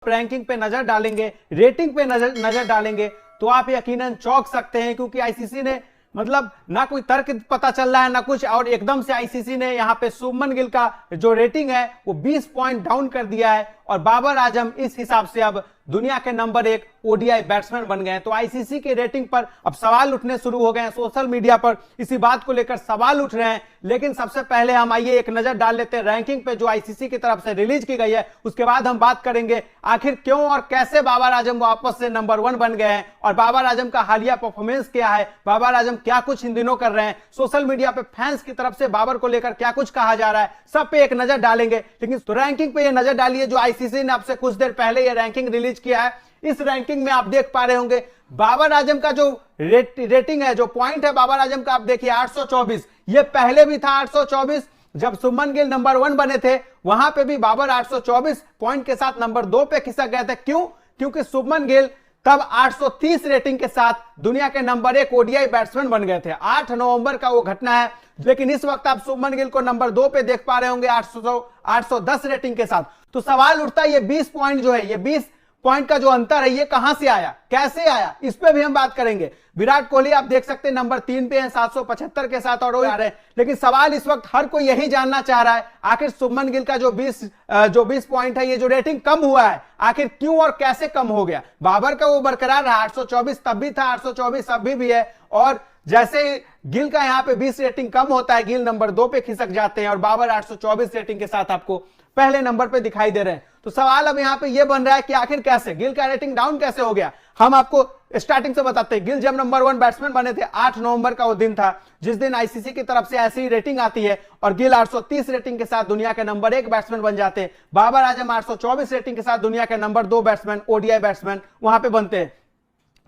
Ranking पे नजर डालेंगे, रेटिंग पे नजर डालेंगे तो आप यकीनन चौंक सकते हैं, क्योंकि आईसीसी ने मतलब ना कोई तर्क पता चल रहा है ना कुछ, और एकदम से आईसीसी ने यहां पे शुभमन गिल का जो रेटिंग है वो 20 पॉइंट डाउन कर दिया है और बाबर आजम इस हिसाब से अब दुनिया के नंबर 1 ओडीआई बैट्समैन बन गए हैं। तो आईसीसी के रेटिंग पर अब सवाल उठने शुरू हो गए हैं, सोशल मीडिया पर इसी बात को लेकर सवाल उठ रहे हैं। लेकिन सबसे पहले हम आइए एक नजर डाल लेते हैं रैंकिंग पे जो आईसीसी की तरफ से रिलीज की गई है, उसके बाद हम बात करेंगे आखिर क्यों और कैसे बाबर आजम वापस से नंबर 1 बन गए हैं और बाबर आजम का हालिया परफॉर्मेंस क्या है, बाबर आजम क्या कुछ इन दिनों कर रहे हैं, सोशल मीडिया पे फैंस की तरफ से बाबर को लेकर क्या कुछ कहा जा रहा है, सब पे एक नजर डालेंगे। लेकिन तो रैंकिंग पे ये नजर डालिए जो आईसीसी ने आपसे कुछ देर पहले ये रैंकिंग रिलीज किया है। इस रैंकिंग में आप देख पा रहे होंगे बाबर आजम का जो रेटिंग है, जो पॉइंट है बाबर आजम का, आप देखिए 824। ये पहले भी था 824, जब शुभमन गिल नंबर 1 बने थे वहां पे भी बाबर 824 पॉइंट के साथ नंबर 2 पे खिसक गए थे। क्यों? क्योंकि शुभमन गिल तब 830 रेटिंग के साथ दुनिया के नंबर 1 ओडीआई बैट्समैन बन गए थे। 8 नवंबर का वो घटना है। लेकिन इस वक्त आप शुभमन गिल को नंबर 2 पे देख पा रहे होंगे 810 रेटिंग के साथ। तो सवाल उठता है ये 20 पॉइंट जो है, ये 20 पॉइंट का जो अंतर है ये कहां से आया, कैसे आया, इस पे भी हम बात करेंगे। विराट कोहली आप देख सकते हैं नंबर 3 पे हैं 775 के साथ और वो आ रहे हैं। लेकिन सवाल इस वक्त हर कोई यही जानना चाह रहा है आखिर शुभमन गिल का जो 20 पॉइंट है, ये जो रेटिंग कम हुआ है, आखिर क्यों और कैसे कम हो गया। बाबर का वो बरकरार रहा 824 तब भी था, 824 अभी भी है, और जैसे गिल का यहां पे 20 रेटिंग कम होता है गिल नंबर 2 पे खिसक जाते हैं और बाबर 824 रेटिंग के साथ आपको पहले नंबर पे दिखाई दे रहे हैं। तो सवाल अब यहां पे ये बन रहा है कि आखिर कैसे गिल का रेटिंग डाउन कैसे हो गया। हम आपको स्टार्टिंग से बताते हैं, गिल जब नंबर 1 बैट्समैन बने थे 8 नवंबर का वो दिन था जिस दिन आईसीसी की तरफ से ऐसी रेटिंग आती है और गिल 830 रेटिंग के साथ दुनिया के नंबर 1 बैट्समैन बन जाते हैं। बाबर आजम 824 रेटिंग के साथ दुनिया के नंबर 2 बैट्समैन, ओडीआई बैट्समैन वहां पे बनते हैं।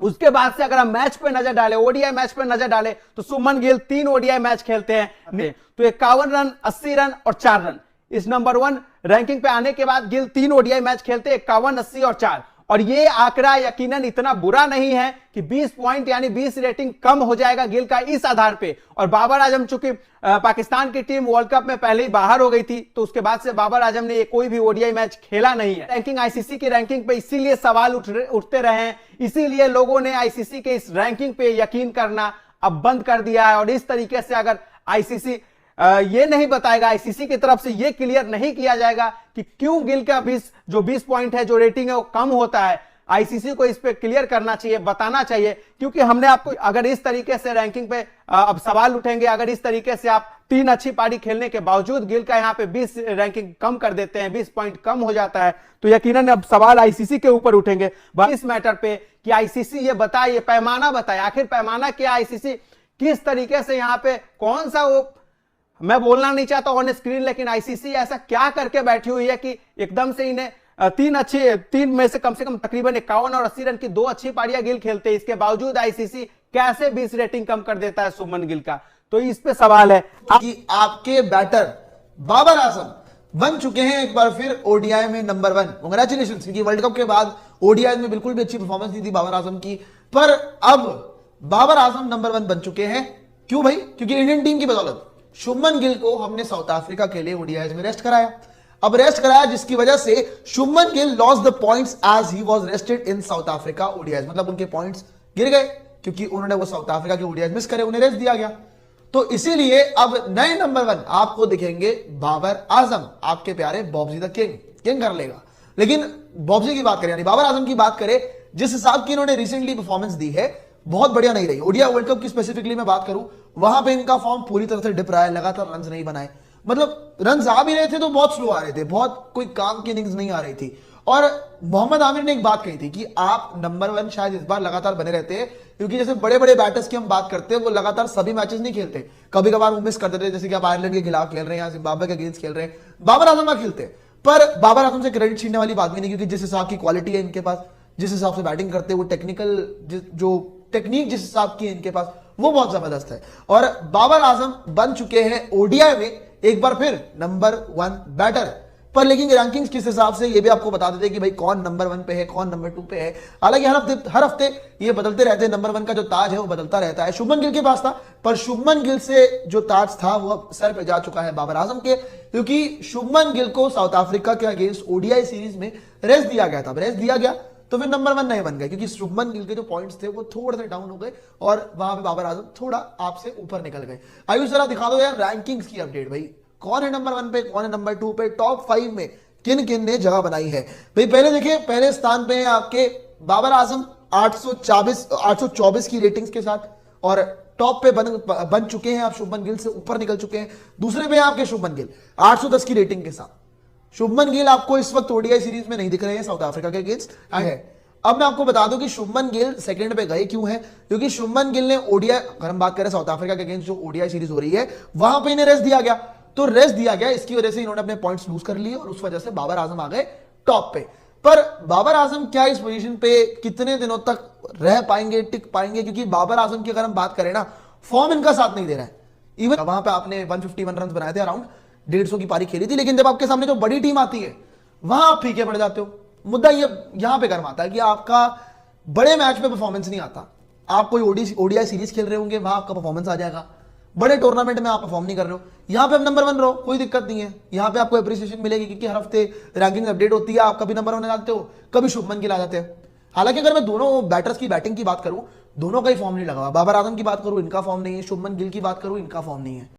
उसके बाद से अगर हम मैच पे नजर डालें, ओडीआई मैच पे नजर डालें, तो शुभमन गिल 3 ओडीआई मैच खेलते हैं तो 51 रन, 80 रन और 4 रन। इस नंबर 1 रैंकिंग पे आने के बाद गिल 3 ओडीआई मैच खेलते हैं, 51, 80 और 4। और ये आंकड़ा यकीनन इतना बुरा नहीं है कि 20 पॉइंट यानी 20 रेटिंग कम हो जाएगा गिल का इस आधार पे। और बाबर आजम चूंकि पाकिस्तान की टीम वर्ल्ड कप में पहले ही बाहर हो गई थी, तो उसके बाद से बाबर आजम ने कोई भी ओडीआई मैच खेला नहीं है। रैंकिंग आईसीसी की रैंकिंग पे इसीलिए सवाल उठते रहे हैं, इसीलिए लोगों ने आईसीसी के इस रैंकिंग पे यकीन करना अब बंद कर दिया है। और इस तरीके से अगर आईसीसी ये नहीं बताएगा, आईसीसी की तरफ से ये क्लियर नहीं किया जाएगा कि क्यों गिल का 20 पॉइंट है जो रेटिंग है वो कम होता है, आईसीसी को इस पे क्लियर करना चाहिए, बताना चाहिए। क्योंकि हमने आपको अगर इस तरीके से रैंकिंग पे अब सवाल उठेंगे, अगर इस तरीके से आप 3 अच्छी पारी खेलने के बावजूद गिल का यहां पे 20 रैंकिंग कम कर देते हैं, 20 पॉइंट कम हो जाता है, तो यकीनन अब सवाल आईसीसी के ऊपर उठेंगे इस मैटर पे कि आईसीसी ये बताए, ये पैमाना बताए, आखिर पैमाना क्या, आईसीसी किस तरीके से यहां पे कौन सा वो, मैं बोलना नहीं चाहता ऑन स्क्रीन, लेकिन आईसीसी ऐसा क्या करके बैठी हुई है कि एकदम से इन्हें 3 में से कम तकरीबन 51 और 80 रन की 2 अच्छी पारियां गिल खेलते हैं, इसके बावजूद आईसीसी कैसे 20 रेटिंग कम कर देता है शुभमन गिल का। तो इस पे सवाल है कि आपके बैटर बाबर आजम बन चुके हैं एक बार फिर ओडीआई में नंबर 1। कांग्रेचुलेशन, क्योंकि वर्ल्ड कप के बाद ओडीआई में बिल्कुल भी अच्छी परफॉर्मेंस नहीं थी बाबर आजम की, पर अब बाबर आजम नंबर 1 बन चुके हैं। क्यों भाई? क्योंकि इंडियन टीम की बदौलत शुभमन गिल को हमने साउथ अफ्रीका के लिए ओडीआई में रेस्ट कराया। अब रेस्ट कराया जिसकी वजह से Shubman Gill lost the points as he was rested in South Africa ODI, मतलब उनके पॉइंट्स गिर गए क्योंकि उन्होंने वो साउथ अफ्रीका के ओडीआई मिस करे, उन्हें रेस्ट दिया गया। तो इसीलिए अब नए नंबर 1 आपको दिखेंगे बाबर आजम, आपके प्यारे बॉब्जी द किंग कर लेगा। लेकिन बॉब्जी की बात करें यानी बाबर आजम की बात करें, जिस हिसाब की इन्होंने रिसेंटली परफॉर्मेंस दी है बहुत बढ़िया नहीं रही। ओडीआई वर्ल्ड कप की स्पेसिफिकली मैं बात करूं, वहां पे इनका फॉर्म पूरी तरह से डिप रहा है, लगातार रन नहीं बनाए, मतलब रन आ भी रहे थे तो बहुत स्लो आ रहे थे, बहुत कोई काम की इनिंग्स नहीं आ रही थी। और मोहम्मद आमिर ने एक बात कही थी कि आप नंबर 1 शायद इस बार लगातार बने रहते हैं, क्योंकि जैसे बड़े बड़े बैटर्स की हम बात करते हैं वो लगातार सभी मैचेस नहीं खेलते, कभी कभार वो मिस कर देते, जैसे कि आप आयरलैंड के खिलाफ खेल रहे हैं या जिम्बाब्वे के अगेंस्ट खेल रहे हैं, बाबर आजम का खेलते हैं। पर बाबर आजम से क्रेडिट छीनने वाली बात भी नहीं, क्योंकि जिस हिसाब की क्वालिटी है इनके पास, जिस हिसाब से बैटिंग करते हैं, वो टेक्निकल जो टेक्निक जिस हिसाब की इनके पास वो बहुत जबरदस्त है। और बाबर आजम बन चुके हैं ओडीआई में एक बार फिर नंबर 1 बैटर। पर लेकिन रैंकिंग्स किस हिसाब से ये भी आपको बता देते हैं कि भाई कौन नंबर 1 पे है, कौन नंबर 2 पे है। हालांकि हर हफ्ते ये बदलते रहते हैं, नंबर 1 का जो ताज है वो बदलता रहता है। शुभमन गिल के पास था, पर शुभमन गिल से जो ताज था वो अब सर पे जा चुका है बाबर आजम के, क्योंकि शुभमन गिल को साउथ अफ्रीका के अगेंस्ट ओडीआई सीरीज में रेस्ट दिया गया था। रेस्ट दिया गया तो फिर नंबर 1 नहीं बन गए, क्योंकि शुभमन गिल के जो पॉइंट्स थे वो थोड़े से डाउन हो गए और वहां पे बाबर आजम थोड़ा आपसे ऊपर निकल गए। आयुष जरा दिखा दो यार रैंकिंग्स की अपडेट, भाई कौन है नंबर 1 पे, कौन है नंबर 2 पे, टॉप 5 में किन किन ने जगह बनाई है। भाई पहले देखिए, पहले स्थान पे है आपके बाबर आजम 824 की रेटिंग्स के साथ, और टॉप पे बन चुके हैं आप, शुभमन गिल से ऊपर निकल चुके हैं। दूसरे पे आपके शुभमन गिल 810 की रेटिंग के साथ। शुभमन गिल आपको इस वक्त ओडीआई सीरीज में नहीं दिख रहे हैं, साउथ अफ्रीका के अगेंस्ट है। अब मैं आपको बता दूं कि शुभमन गिल सेकंड पे गए क्यों हैं, क्योंकि शुभमन गिल ने ओडीआई, अगर हम बात करें साउथ अफ्रीका के अगेंस्ट जो ओडीआई सीरीज हो रही है वहां पे इन्हें रेस्ट दिया गया, तो रेस्ट दिया गया, इसकी वजह से इन्होंने अपने पॉइंट्स लूज कर लिए और उस वजह से बाबर आजम आ गए टॉप पे। पर बाबर आजम क्या इस पोजीशन पे कितने दिनों तक रह पाएंगे, टिक पाएंगे, क्योंकि बाबर आजम की अगर हम बात करें ना, फॉर्म इनका साथ नहीं दे रहा है। इवन वहां पे आपने 151 रन बनाए थे, अराउंड 150 की पारी खेली थी, लेकिन जब आपके सामने जो बड़ी टीम आती है वहां आप फीके पड़ जाते हो। मुद्दा ये यहां पे गर्म आता है कि आपका बड़े मैच में परफॉर्मेंस नहीं आता। आप कोई ओडीआई सीरीज खेल रहे होंगे, वहां आपका परफॉर्मेंस आ जाएगा, बड़े टूर्नामेंट में आप परफॉर्म नहीं कर रहे हो, यहां पे आप नंबर 1 रहो, कोई दिक्कत नहीं है, यहां पे आपको अप्रिसिएशन मिलेगी, क्योंकि हर हफ्ते रैंकिंग अपडेट होती है, आप कभी नंबर 1 डालते हो, कभी शुभमन गिल आ जाते हैं। हालांकि अगर मैं दोनों बैटर्स की बैटिंग की बात करूं, दोनों का ही फॉर्म नहीं लगा हुआ। बाबर आजम की बात करूं, इनका फॉर्म नहीं है, शुभमन गिल की बात करूं, इनका फॉर्म नहीं है।